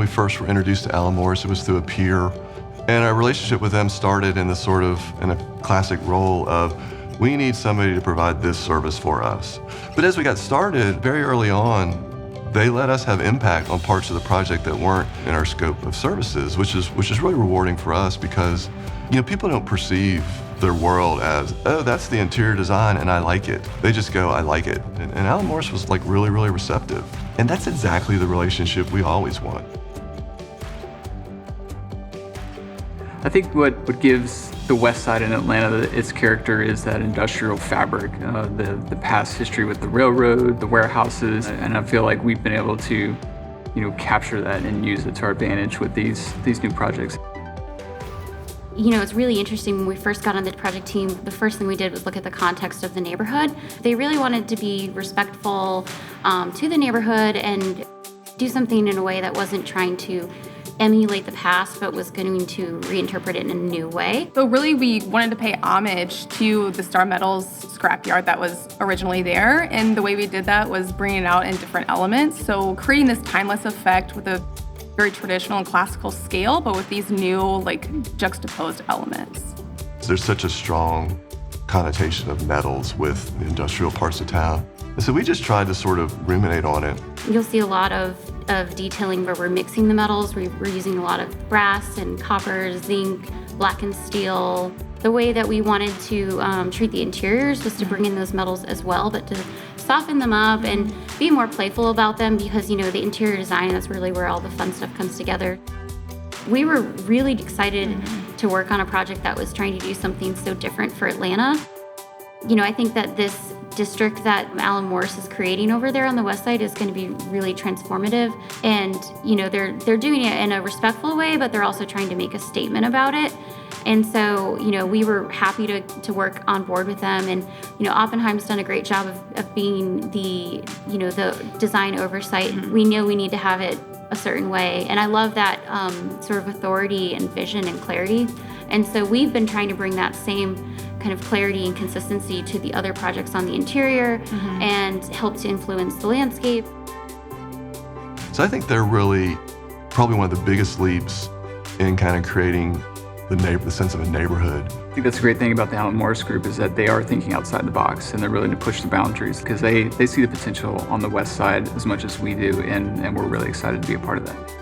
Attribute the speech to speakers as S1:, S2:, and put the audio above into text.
S1: we first were introduced to Alan Morris, it was through a peer. And our relationship with them started in a classic role of, we need somebody to provide this service for us. But as we got started, very early on, they let us have impact on parts of the project that weren't in our scope of services, which is really rewarding for us because, people don't perceive their world as, oh, that's the interior design and I like it. They just go, I like it. And Alan Morris was like really, really receptive. And that's exactly the relationship we always want.
S2: I think what gives the West Side in Atlanta its character is that industrial fabric, the past history with the railroad, the warehouses, and I feel like we've been able to, capture that and use it to our advantage with these new projects.
S3: It's really interesting. When we first got on the project team, the first thing we did was look at the context of the neighborhood. They really wanted to be respectful to the neighborhood and do something in a way that wasn't trying to emulate the past, but was going to reinterpret it in a new way.
S4: So really, we wanted to pay homage to the Star Metals scrapyard that was originally there, and the way we did that was bringing it out in different elements. So creating this timeless effect with a very traditional and classical scale, but with these new, juxtaposed elements.
S1: There's such a strong connotation of metals with the industrial parts of town. And so we just tried to sort of ruminate on it.
S3: You'll see a lot of detailing where we're mixing the metals. We're using a lot of brass and copper, zinc, blackened steel. The way that we wanted to treat the interiors was to bring in those metals as well, but to soften them up and be more playful about them because, the interior design, that's really where all the fun stuff comes together. We were really excited to work on a project that was trying to do something so different for Atlanta. I think that this district that Alan Morris is creating over there on the West Side is going to be really transformative. And, they're doing it in a respectful way, but they're also trying to make a statement about it. And so, we were happy to work on board with them. And, Oppenheim's done a great job of being the design oversight. We know we need to have it a certain way. And I love that sort of authority and vision and clarity. And so we've been trying to bring that same kind of clarity and consistency to the other projects on the interior and help to influence the landscape.
S1: So I think they're really probably one of the biggest leaps in kind of creating the sense of a neighborhood.
S2: I think that's a great thing about the Alan Morris Group is that they are thinking outside the box and they're willing to push the boundaries because they see the potential on the West Side as much as we do, and we're really excited to be a part of that.